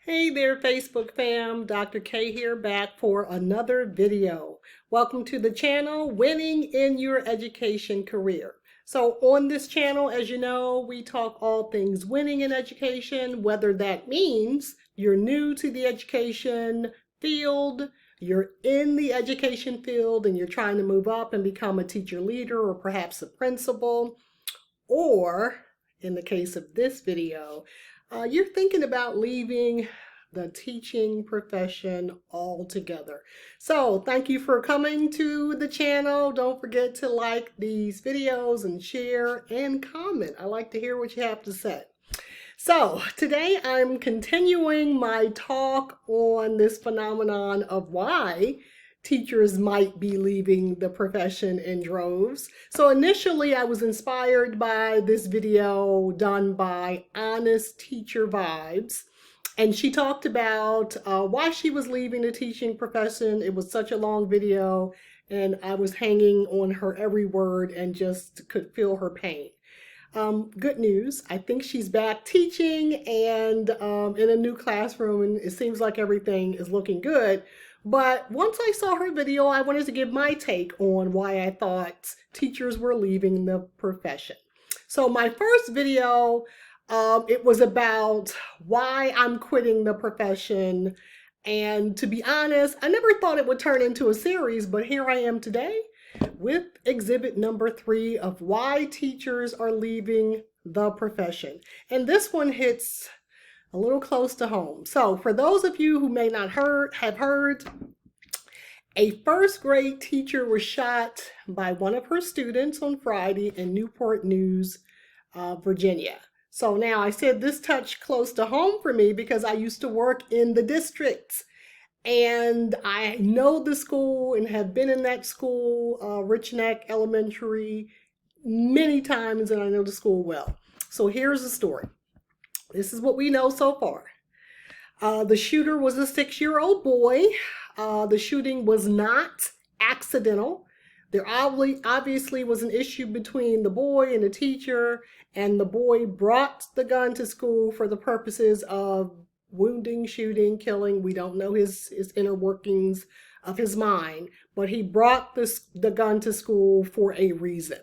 Hey there, Facebook fam. Dr. K here, back for another video. Welcome to the channel, Winning in Your Education Career. So on this channel, as you know, we talk all things winning in education, whether that means you're new to the education field, you're in the education field and you're trying to move up and become a teacher leader or perhaps a principal, or in the case of this video, you're thinking about leaving the teaching profession altogether. So thank you for coming to the channel. Don't forget to like these videos and share and comment. I like to hear what you have to say. So today I'm continuing my talk on this phenomenon of why teachers might be leaving the profession in droves. So initially I was inspired by this video done by Honest Teacher Vibes. And she talked about why she was leaving the teaching profession. It was such a long video and I was hanging on her every word and just could feel her pain. Good news, I think she's back teaching and in a new classroom, and it seems like everything is looking good. But once I saw her video, I wanted to give my take on why I thought teachers were leaving the profession. So my first video, it was about why I'm quitting the profession. And to be honest, I never thought it would turn into a series, but here I am today with exhibit number 3 of why teachers are leaving the profession. And this one hits a little close to home. So for those of you who may not have heard, a first grade teacher was shot by one of her students on Friday in Newport News, Virginia. So now I said this touched close to home for me because I used to work in the district. And I know the school and have been in that school, Rich Neck Elementary, many times, and I know the school well. So here's the story. This is what we know so far. The shooter was a 6-year-old boy. The shooting was not accidental. There obviously was an issue between the boy and the teacher, and the boy brought the gun to school for the purposes of wounding, shooting, killing. We don't know his inner workings of his mind, but he brought the gun to school for a reason.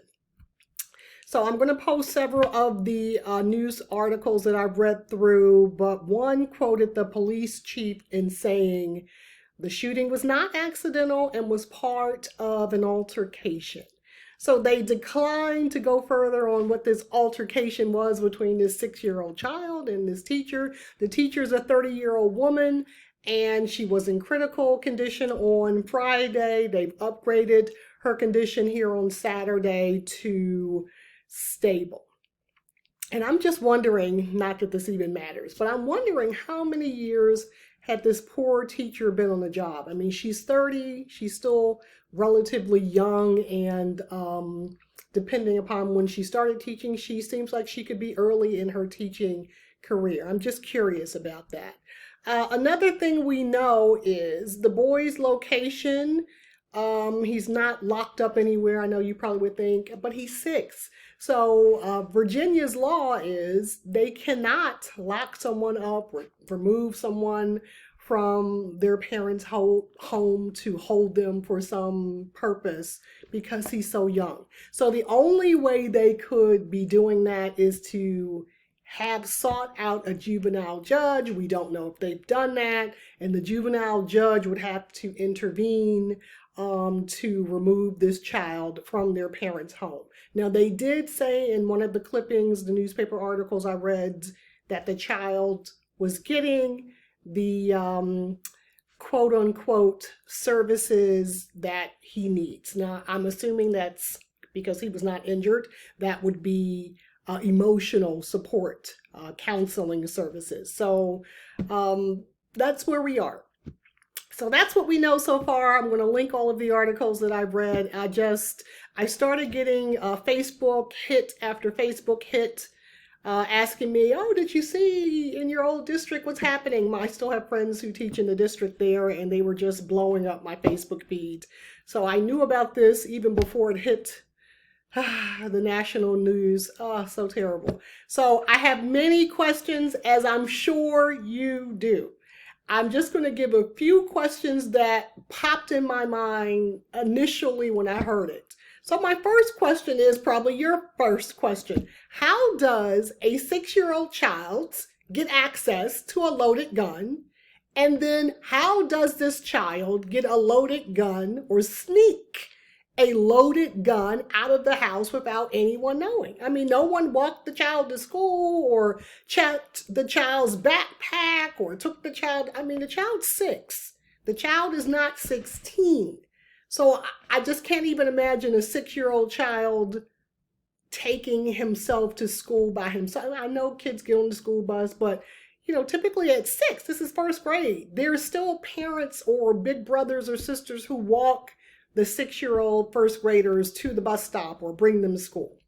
So I'm going to post several of the news articles that I've read through, but one quoted the police chief in saying the shooting was not accidental and was part of an altercation. So they declined to go further on what this altercation was between this 6-year-old child and this teacher. The teacher's a 30-year-old woman, and she was in critical condition on Friday. They've upgraded her condition here on Saturday to stable. And I'm just wondering, not that this even matters, but I'm wondering how many years had this poor teacher been on the job. I mean, she's 30, she's still relatively young, and depending upon when she started teaching, she seems like she could be early in her teaching career. I'm just curious about that. Another thing we know is the boy's location. He's not locked up anywhere. I know you probably would think, but he's 6. So Virginia's law is they cannot lock someone up or remove someone from their parents' home to hold them for some purpose because he's so young. So the only way they could be doing that is to have sought out a juvenile judge. We don't know if they've done that, and the juvenile judge would have to intervene to remove this child from their parents' home. Now, they did say in one of the clippings, the newspaper articles I read, that the child was getting the quote-unquote services that he needs. Now, I'm assuming that's because he was not injured. That would be emotional support, counseling services. So that's where we are. So that's what we know so far. I'm going to link all of the articles that I've read. I started getting Facebook hit after Facebook hit, asking me, oh, did you see in your old district what's happening? I still have friends who teach in the district there, and they were just blowing up my Facebook feed. So I knew about this even before it hit The national news, oh, so terrible. So I have many questions, as I'm sure you do. I'm just going to give a few questions that popped in my mind initially when I heard it. So my first question is probably your first question. How does a 6-year-old child get access to a loaded gun? And then how does this child get a loaded gun or sneak a loaded gun out of the house without anyone knowing? I mean, no one walked the child to school or checked the child's backpack or took the child. I mean, the child's 6. The child is not 16. So I just can't even imagine a 6-year-old child taking himself to school by himself. I know kids get on the school bus, but typically at 6, this is first grade. There's still parents or big brothers or sisters who walk the 6-year-old first graders to the bus stop or bring them to school.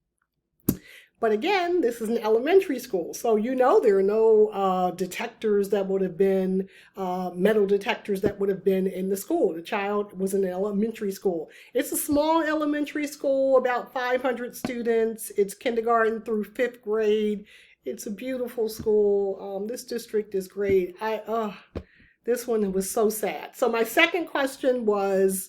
But again, this is an elementary school, so there are no detectors that would have been, metal detectors that would have been in the school. The child was in an elementary school. It's a small elementary school, about 500 students. It's kindergarten through 5th grade. It's a beautiful school. This district is great. This one was so sad. So my second question was,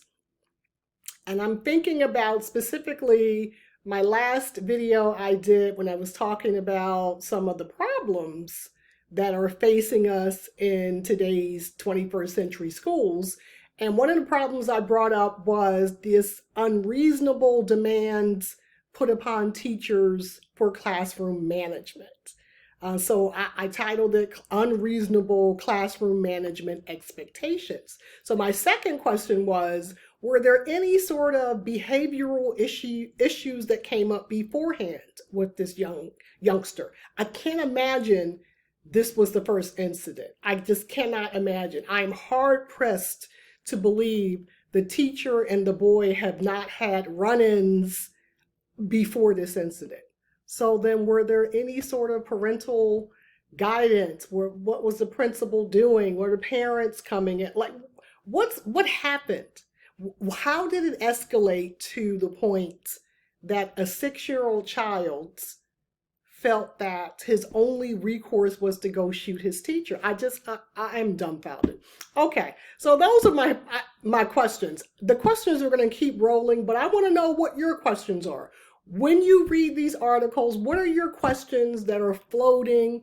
and I'm thinking about specifically my last video I did when I was talking about some of the problems that are facing us in today's 21st century schools. And one of the problems I brought up was this unreasonable demands put upon teachers for classroom management. So I titled it Unreasonable Classroom Management Expectations. So my second question was, were there any sort of behavioral issues that came up beforehand with this youngster? I can't imagine this was the first incident. I just cannot imagine. I'm hard pressed to believe the teacher and the boy have not had run-ins before this incident. So then were there any sort of parental guidance? What was the principal doing? Were the parents coming in? Like, what happened? How did it escalate to the point that a 6-year-old child felt that his only recourse was to go shoot his teacher? I am dumbfounded. Okay, so those are my questions. The questions are going to keep rolling, but I want to know what your questions are. When you read these articles, what are your questions that are floating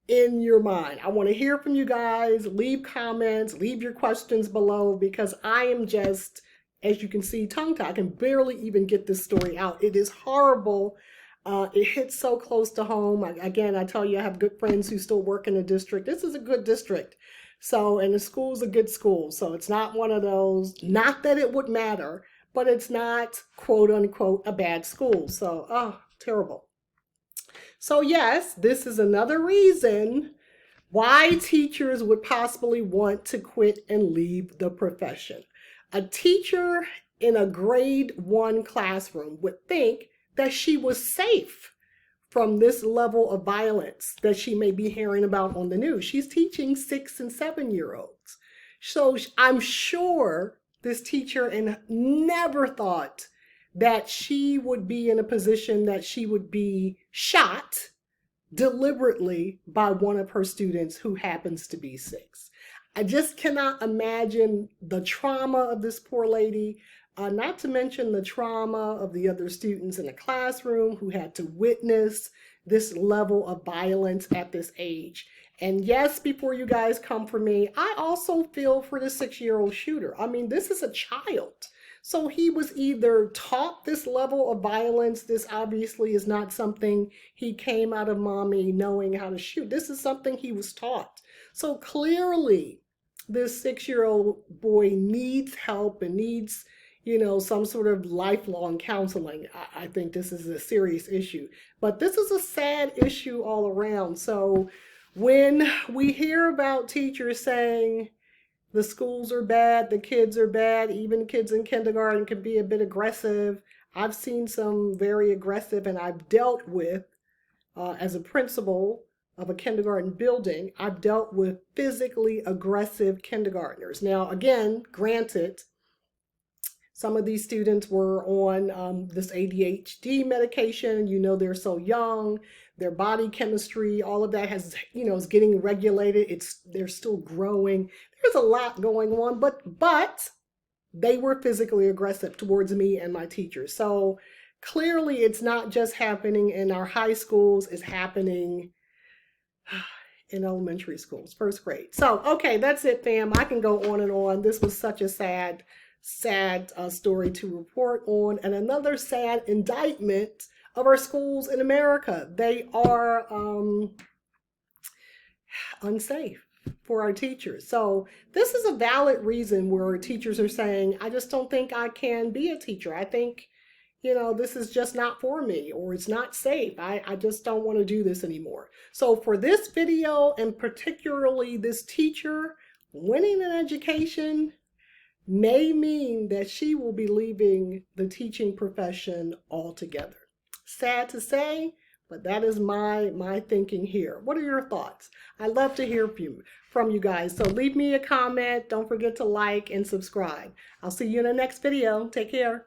in your mind? I want to hear from you guys. Leave comments, leave your questions below, because I am just, as you can see, tongue-tied. I can barely even get this story out. It is horrible. It hits so close to home. Again, I tell you, I have good friends who still work in the district. This is a good district. So, and the school's a good school. So it's not one of those, not that it would matter, but it's not, quote unquote, a bad school. So, terrible. So yes, this is another reason why teachers would possibly want to quit and leave the profession. A teacher in a grade 1 classroom would think that she was safe from this level of violence that she may be hearing about on the news. She's teaching 6 and 7-year-olds. So I'm sure this teacher never thought that she would be in a position that she would be shot deliberately by one of her students who happens to be 6. I just cannot imagine the trauma of this poor lady, not to mention the trauma of the other students in the classroom who had to witness this level of violence at this age. And yes, before you guys come for me, I also feel for the 6-year-old shooter. I mean, this is a child. So he was either taught this level of violence. This obviously is not something he came out of mommy knowing how to shoot. This is something he was taught. So clearly, this 6-year-old boy needs help and needs, some sort of lifelong counseling. I think this is a serious issue. But this is a sad issue all around. So when we hear about teachers saying the schools are bad, the kids are bad, even kids in kindergarten can be a bit aggressive. I've seen some very aggressive, and I've dealt with, as a principal of a kindergarten building, I've dealt with physically aggressive kindergartners. Now, again, granted, Some of these students were on this ADHD medication. You know, they're so young, their body chemistry, all of that has, you know, is getting regulated. They're still growing. There's a lot going on, but they were physically aggressive towards me and my teachers. So clearly it's not just happening in our high schools, it's happening in elementary schools, first grade. So, okay, that's it, fam. I can go on and on. This was such a sad story to report on, and another sad indictment of our schools in America. They are unsafe for our teachers. So this is a valid reason where teachers are saying, I just don't think I can be a teacher. I think, you know, this is just not for me, or it's not safe. I just don't want to do this anymore. So for this video, and particularly this teacher, winning an education may mean that she will be leaving the teaching profession altogether. Sad to say, but that is my thinking here. What are your thoughts? I'd love to hear from you guys. So leave me a comment. Don't forget to like and subscribe. I'll see you in the next video. Take care.